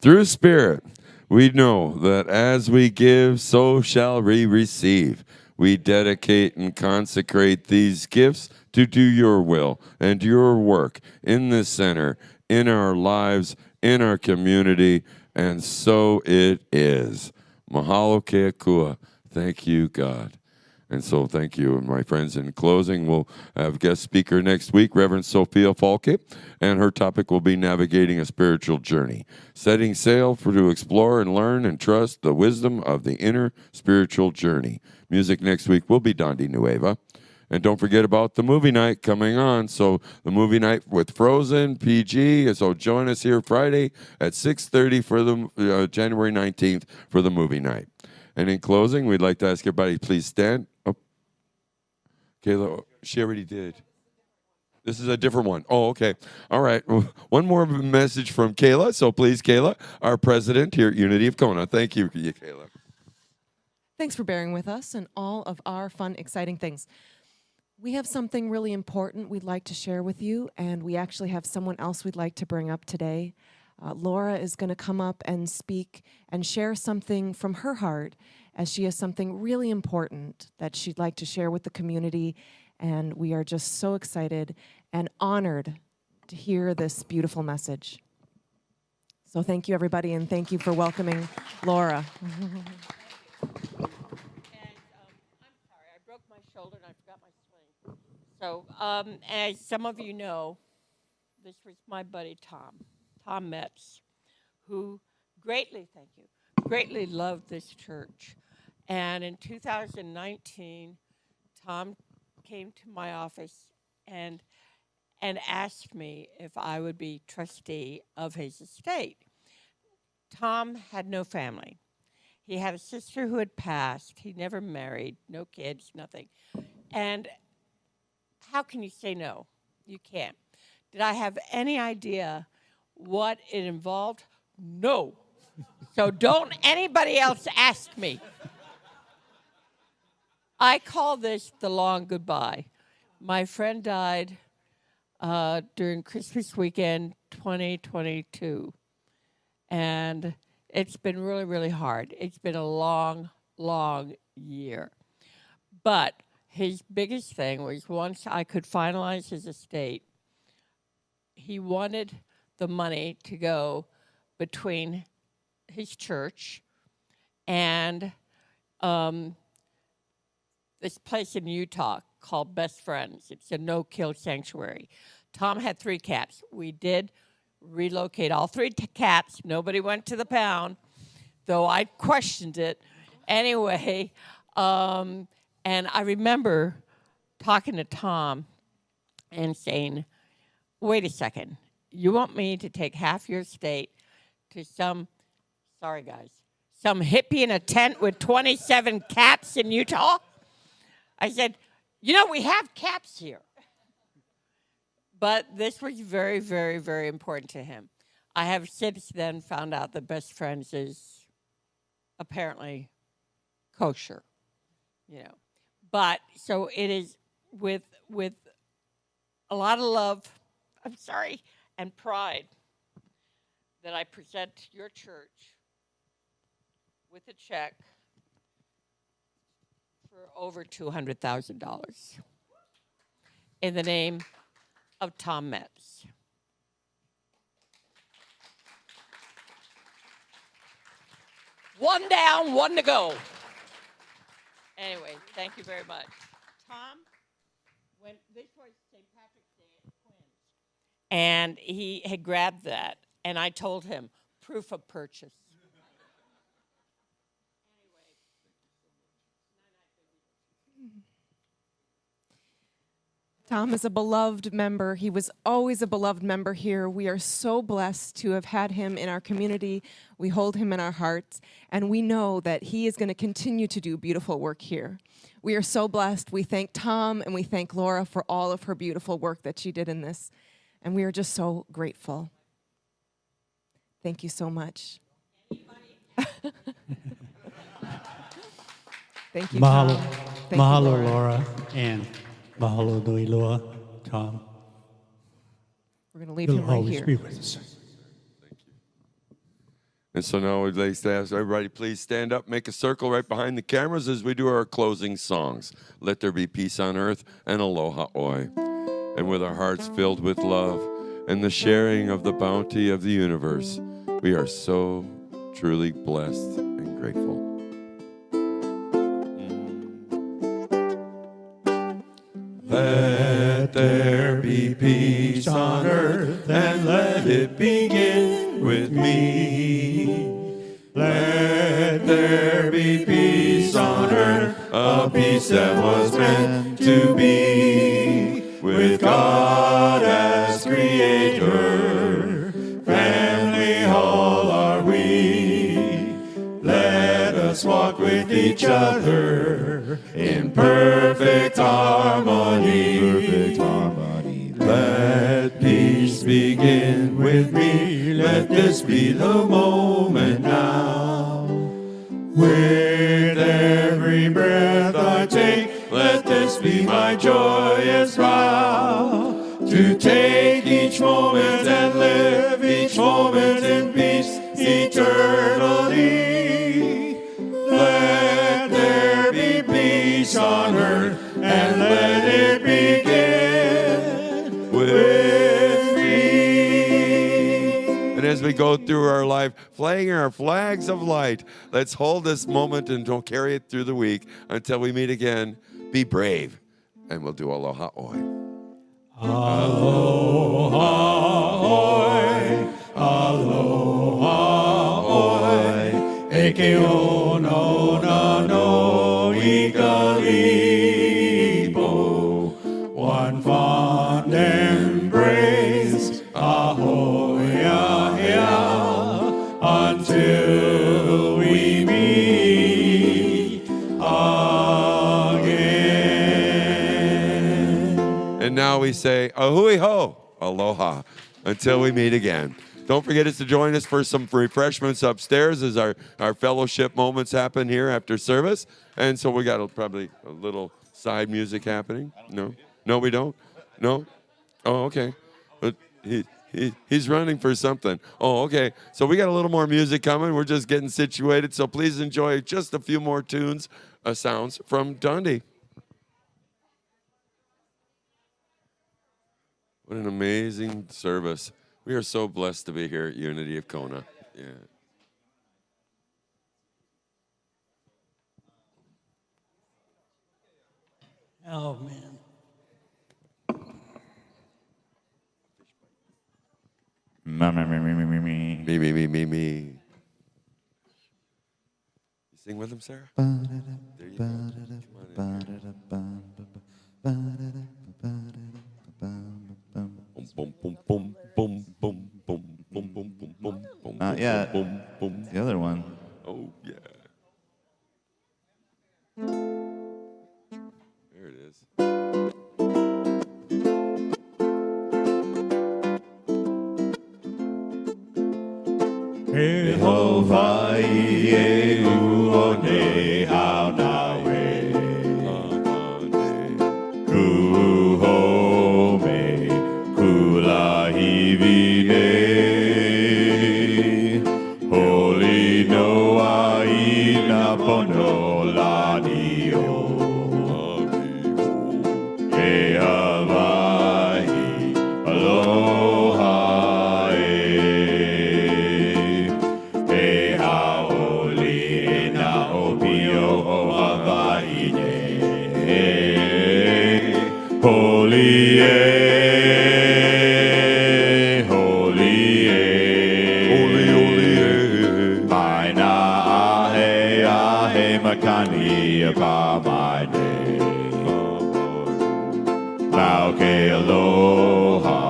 S1: through Spirit, we know that as we give, so shall we receive. We dedicate and consecrate these gifts to do your will and your work in this center, in our lives, in our community, and so it is. Mahalo ke akua. Thank you, God. And so thank you, my friends. In closing, we'll have guest speaker next week, Reverend Sophia Falke, and her topic will be navigating a spiritual journey, setting sail to explore and learn and trust the wisdom of the inner spiritual journey. Music next week will be Dondi Nueva. And don't forget about the movie night coming on. So the movie night with Frozen, PG. So join us here Friday at 6:30 for the January 19th for the movie night. And in closing, we'd like to ask everybody, please stand. Oh, Kayla, she already did. This is a different one. Oh, okay. All right. One more message from Kayla. So please, Kayla, our president here at Unity of Kona. Thank you, Kayla.
S4: Thanks for bearing with us and all of our fun, exciting things. We have something really important we'd like to share with you, and we actually have someone else we'd like to bring up today. Laura is going to come up and speak and share something from her heart, as she has something really important that she'd like to share with the community, and we are just so excited and honored to hear this beautiful message. So thank you, everybody, and thank you for welcoming Laura.
S8: I'm sorry, I broke my shoulder and I forgot my sling. So, as some of you know, this was my buddy Tom Metz, who greatly loved this church. And in 2019, Tom came to my office and asked me if I would be trustee of his estate. Tom had no family. He had a sister who had passed. He never married, no kids, nothing. And how can you say no? You can't. Did I have any idea what it involved? No. So don't anybody else ask me. I call this the long goodbye. My friend died during Christmas weekend 2022. And it's been really, really hard. It's been a long, long year. But his biggest thing was once I could finalize his estate, he wanted the money to go between his church and this place in Utah called Best Friends. It's a no-kill sanctuary. Tom had 3 cats. We did relocate all 3 cats. Nobody went to the pound, though I questioned it. Anyway, and I remember talking to Tom and saying, wait a second, you want me to take half your estate to some some hippie in a tent with 27 cats in Utah? I said, you know, we have cats here. But this was very, very, very important to him. I have since then found out that Best Friends is apparently kosher, you know. But so it is with a lot of love, I'm sorry, and pride that I present your church with a check for over $200,000 in the name of Tom Metz. One down, one to go. Anyway, thank you very much. Tom, when this was St. Patrick's Day at Quinn, and he had grabbed that, and I told him, proof of purchase.
S4: Tom is a beloved member. He was always a beloved member here. We are so blessed to have had him in our community. We hold him in our hearts, and we know that he is going to continue to do beautiful work here. We are so blessed. We thank Tom and we thank Laura for all of her beautiful work that she did in this, and we are just so grateful. Thank you so much. Thank you,
S2: Mahalo,
S4: Tom. Thank
S2: mahalo,
S4: you,
S2: Laura, and mahalo nui loa, Tom.
S4: We're going to leave
S2: You'll
S4: him right
S2: always
S4: here.
S2: be with us.
S1: And so now we'd like to ask everybody, please stand up, make a circle right behind the cameras as we do our closing songs. Let there be peace on earth and aloha oi. And with our hearts filled with love and the sharing of the bounty of the universe, we are so truly blessed and grateful. Let there be peace on earth and let it begin with me. Let there be peace on earth, a peace that was meant to be. With God as creator, family all are we. Let us walk with each other in perfect harmony. Perfect harmony. Let peace begin with me. Let this be the moment now. With every breath I take, let this be my joyous vow. To take each moment and live each moment in peace eternally. Let there be peace on earth and let it begin with me. And as we go through our life, flying our flags of light, let's hold this moment and don't carry it through the week until we meet again. Be brave, and we'll do aloha oi. Aloha oi, aloha oi, eke ono na no ikalipo, one fond embrace, ahoy ahia, until we meet again. And now we say, ahui ho, aloha, until we meet again. Don't forget us to join us for some refreshments upstairs as our fellowship moments happen here after service. And so we got probably a little side music happening. No? No, we don't? No? Oh, okay. But he's running for something. Oh, okay. So we got a little more music coming. We're just getting situated. So please enjoy just a few more tunes, sounds from Dundee. What an amazing service. We are so blessed to be here at Unity of Kona. Yeah.
S2: Oh, man.
S1: Me. You sing with him, Sarah? There you go. Come on in. Boom, boom, boom, boom, boom, boom, boom, boom, boom, boom, boom.
S9: Not yet.
S1: Boom, boom, boom.
S9: The other one.
S1: Oh, yeah.
S2: Jehovah ie uone haunawe kuhome kulahivine Holy Noa ina pono lanio E Hawaii aloha Holy, holy, holy, Aina ahe makani pa my name. Mau ke aloha,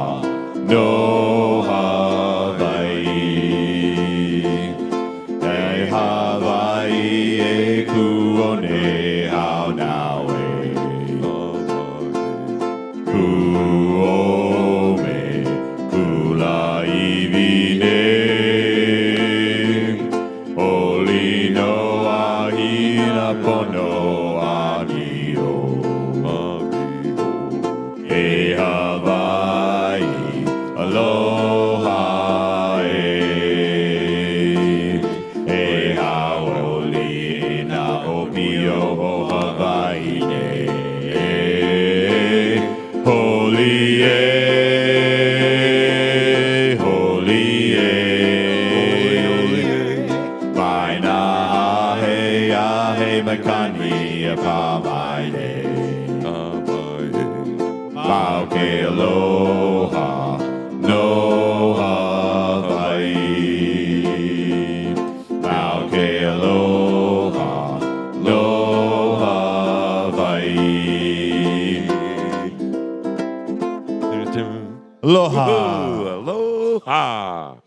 S2: no Hawaii. E Hawaii e kuone hau nawe. Kuome kulaivine Holy Noa hina pono anio E Hawaii aloha E haoli na opio o Hawaii Holy, holy, Maina ahe makani pa maine. Mau ke aloha, no Hawaii. Mau ke aloha, no Hawaii. Aloha.